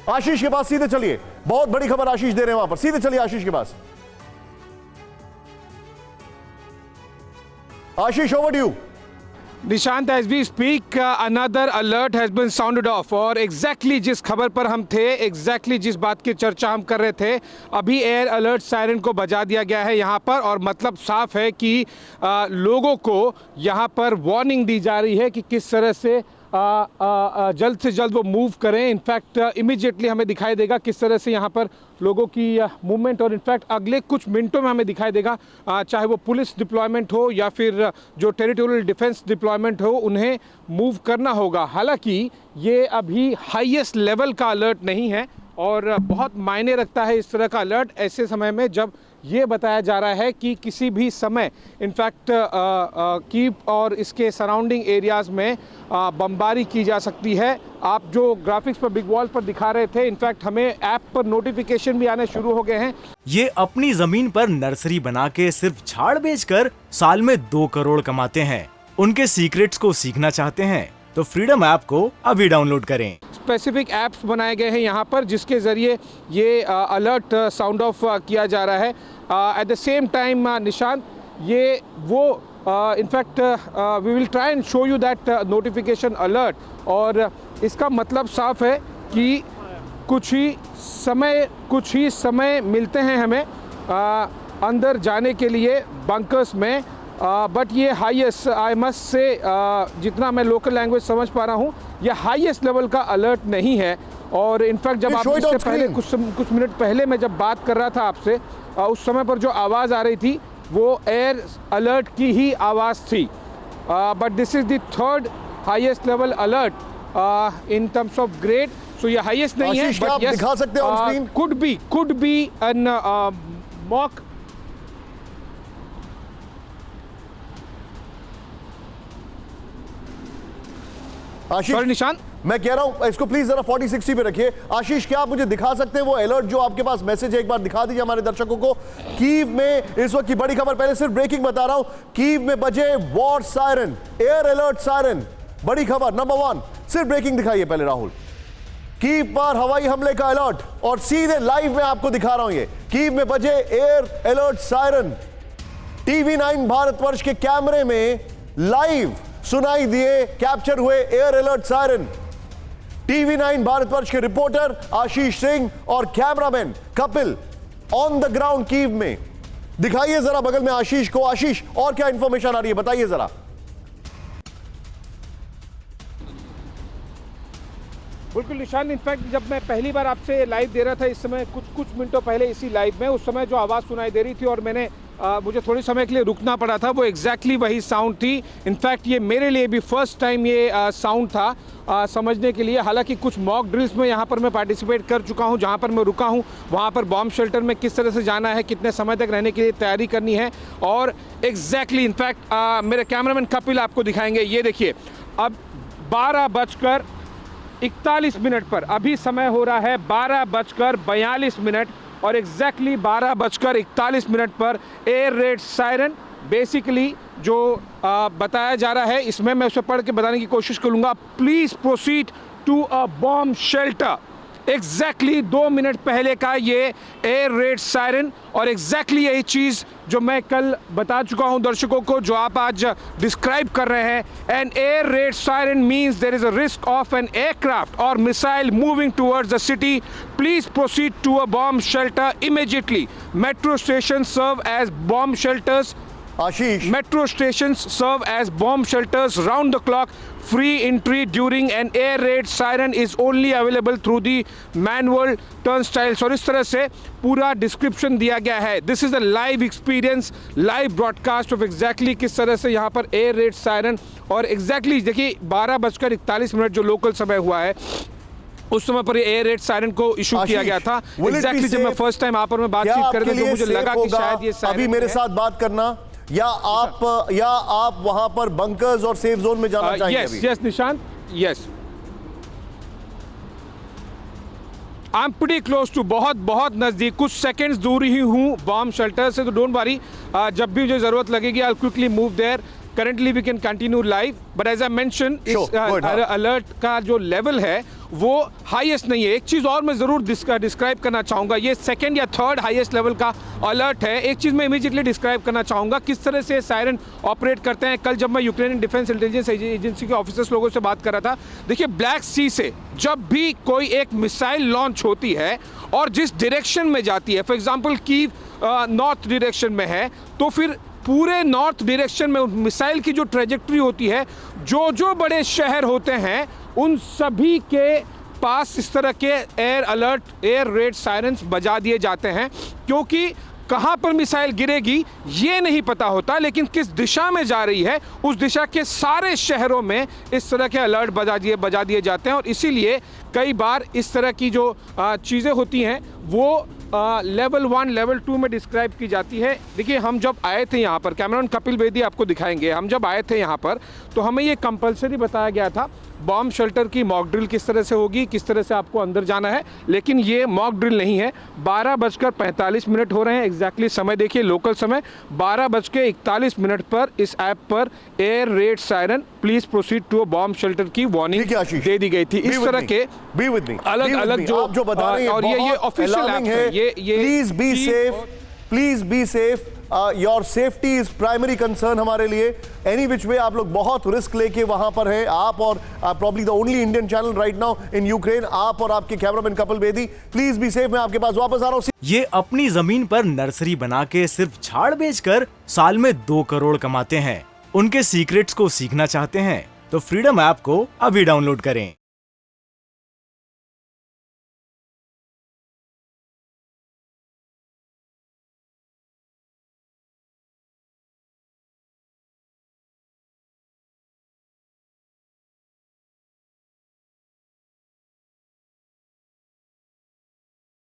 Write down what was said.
आशीष के पास सीधे चलिए, बहुत बड़ी खबर आशीष दे रहे हैं वहां पर, सीधे चलिए आशीष के पास। Ashish, over to you. Nishant, as we speak, another alert has been sounded off और exactly जिस खबर पर हम थे, exactly जिस बात की चर्चा हम कर रहे थे, अभी एयर अलर्ट सायरन को बजा दिया गया है यहाँ पर। और मतलब साफ है कि लोगों को यहाँ पर वार्निंग दी जा रही है कि किस तरह से जल्द से जल्द वो मूव करें। इनफैक्ट इमीडिएटली हमें दिखाई देगा किस तरह से यहाँ पर लोगों की मूवमेंट, और इनफैक्ट अगले कुछ मिनटों में हमें दिखाई देगा चाहे वो पुलिस डिप्लॉयमेंट हो या फिर जो टेरिटोरियल डिफेंस डिप्लॉयमेंट हो, उन्हें मूव करना होगा। हालांकि ये अभी हाईएस्ट लेवल का अलर्ट नहीं है और बहुत मायने रखता है इस तरह का अलर्ट ऐसे समय में जब ये बताया जा रहा है कि किसी भी समय इनफैक्ट कीव और इसके सराउंडिंग एरियाज़ में बमबारी की जा सकती है। आप जो ग्राफिक्स पर बिग वॉल पर दिखा रहे थे, इनफैक्ट हमें ऐप पर नोटिफिकेशन भी आने शुरू हो गए हैं। ये अपनी जमीन पर नर्सरी बना के सिर्फ झाड़ बेचकर साल में 2 करोड़ कमाते हैं। उनके सीक्रेट्स को सीखना चाहते हैं तो फ्रीडम ऐप को अभी डाउनलोड करें। स्पेसिफिक ऐप्स बनाए गए हैं यहाँ पर जिसके ज़रिए ये अलर्ट साउंड ऑफ किया जा रहा है। At the same time Nishant, ये वो in fact we will try and show you that notification alert, और इसका मतलब साफ है कि कुछ ही समय मिलते हैं हमें अंदर जाने के लिए बंकर्स में। बट ये हाईएस्ट, आई मस्ट से, जितना मैं लोकल लैंग्वेज समझ पा रहा हूँ, ये हाईएस्ट लेवल का अलर्ट नहीं है। और इनफैक्ट जब आप इससे पहले कुछ मिनट पहले मैं जब बात कर रहा था आपसे, उस समय पर जो आवाज़ आ रही थी वो एयर अलर्ट की ही आवाज़ थी। But this is the third highest level alert in terms of grade. So ये हाईएस्ट नहीं है, बट यस, दिखा सकते हैं on screen, could be an mock. Ashish, Nishant, मैं कह रहा हूं इसको प्लीज जरा 4060 पे रखिए। आशीष, क्या आप मुझे दिखा सकते हैं वो अलर्ट जो आपके पास मैसेज है, एक बार दिखा दीजिए हमारे दर्शकों को। कीव में इस वक्त की बड़ी खबर, पहले सिर्फ ब्रेकिंग बता रहा हूं, कीव में बजे war siren, air alert siren, बड़ी खबर नंबर 1। सिर्फ ब्रेकिंग दिखाइए पहले राहुल। कीव पर हवाई हमले का अलर्ट, और सीधे लाइव में आपको दिखा रहा हूं ये कीव में बजे air alert siren. TV9 Bharatvarsh के कैमरे में लाइव सुनाई दिए, कैप्चर हुए air alert siren. TV9 Bharatvarsh के रिपोर्टर आशीष सिंह और cameraman Kapil on the ground Kyiv में। दिखाइए जरा बगल में आशीष को। आशीष, और क्या इंफॉर्मेशन आ रही है, बताइए जरा। बिल्कुल निशान, इनफैक्ट जब मैं पहली बार आपसे लाइव दे रहा था इस समय कुछ मिनटों पहले इसी लाइव में, उस समय जो आवाज़ सुनाई दे रही थी और मैंने मुझे थोड़े समय के लिए रुकना पड़ा था, वो एग्जैक्टली वही साउंड थी। इनफैक्ट ये मेरे लिए भी फर्स्ट टाइम ये साउंड था समझने के लिए। हालांकि कुछ मॉक ड्रिल्स में यहाँ पर मैं पार्टिसिपेट कर चुका हूँ, जहाँ पर मैं रुका हूँ वहाँ पर बॉम्ब शेल्टर में किस तरह से जाना है, कितने समय तक रहने के लिए तैयारी करनी है, और एग्जैक्टली इनफैक्ट मेरे कैमरामैन कपिल आपको दिखाएंगे। ये देखिए, अब 12:41 पर अभी समय हो रहा है 12:42 और एग्जैक्टली 12:41 पर एयर रेड सायरन बेसिकली जो बताया जा रहा है, इसमें मैं उसे पढ़ के बताने की कोशिश करूंगा। Please proceed to a bomb shelter. Exactly 2 minute पहले का ये एयर रेड सायरन, और एग्जैक्टली यही चीज़ जो मैं कल बता चुका हूं दर्शकों को, जो आप आज डिस्क्राइब कर रहे हैं। An air raid siren means there is a risk of an aircraft और missile moving towards the city. Please proceed to a bomb shelter immediately. Metro station serve as bomb shelters. Ashish, Metro stations serve as bomb shelters round the clock. Free entry during an air raid siren is only available through the manual turnstiles। और इस तरह से पूरा description दिया गया है। This is a live experience, live broadcast of exactly किस तरह से यहाँ पर एयर रेड सायरन, और एग्जैक्टली देखिए 12:41 जो लोकल समय हुआ है उस समय पर एयर रेड सायरन को इश्यू किया गया था। एग्जैक्टली जब मैं फर्स्ट टाइम आप और मैं बातचीत कर रहे थे तो मुझे लगा कि शायद ये अभी मेरे साथ बात करना, या आप वहां पर बंकर्स और सेफ जोन में जाना चाहेंगे? Yes Nishant, yes, I am pretty close to, बहुत नजदीक, कुछ सेकंड्स दूर ही हूँ बॉम्ब शेल्टर से, तो डोंट वरी, जब भी मुझे जरूरत लगेगी I will quickly move there. Currently we can continue live, but as I mentioned, इस अलर्ट का जो लेवल है वो हाईएस्ट नहीं है। एक चीज़ और मैं ज़रूर डिस्क्राइब करना चाहूँगा, ये सेकेंड या थर्ड हाईएस्ट लेवल का अलर्ट है। एक चीज़ मैं इमीडिएटली डिस्क्राइब करना चाहूँगा किस तरह से सायरन ऑपरेट करते हैं। कल जब मैं यूक्रेनियन डिफेंस इंटेलिजेंस एजेंसी के ऑफिसर्स लोगों से बात कर रहा था, देखिए ब्लैक सी से जब भी कोई एक मिसाइल लॉन्च होती है और जिस डायरेक्शन में जाती है, for example Kyiv north direction में है, तो फिर पूरे नॉर्थ डायरेक्शन में मिसाइल की जो ट्रेजेक्ट्री होती है, जो बड़े शहर होते हैं उन सभी के पास इस तरह के air alert, air red sirens बजा दिए जाते हैं, क्योंकि कहाँ पर मिसाइल गिरेगी ये नहीं पता होता, लेकिन किस दिशा में जा रही है उस दिशा के सारे शहरों में इस तरह के अलर्ट बजा दिए जाते हैं। और इसीलिए कई बार इस तरह की जो चीज़ें होती हैं वो लेवल 1, लेवल 2 में डिस्क्राइब की जाती है। देखिए हम जब आए थे यहाँ पर, कैमरामैन कपिल बेदी आपको दिखाएंगे, हम जब आए थे यहाँ पर तो हमें ये कंपलसरी बताया गया था बॉम्ब शेल्टर की मॉक ड्रिल किस तरह से होगी, किस तरह से आपको अंदर जाना है, लेकिन ये मॉक ड्रिल नहीं है। 12:45 हो रहे हैं एग्जैक्टली, समय देखिए लोकल समय 12:41 पर इस ऐप पर air raid siren please proceed to a bomb shelter की वार्निंग दे दी गई थी। इस तरह के अलग-अलग जो बता रहे हैं और ये ऑफिशियल ऐप है, ये please be safe, please be safe. Your safety is primary concern हमारे लिए। एनी विच वे आप लोग बहुत रिस्क लेके वहां पर हैं, आप और probably the only Indian channel right now in Ukraine, आप और आपके cameraman Kapil Bedi, please be safe. मैं आपके पास वापस आ रहा हूं। ये अपनी जमीन पर नर्सरी बना के सिर्फ झाड़ बेचकर साल में 2 करोड़ कमाते हैं। उनके सीक्रेट्स को सीखना चाहते हैं तो फ्रीडम ऐप को अभी डाउनलोड करें।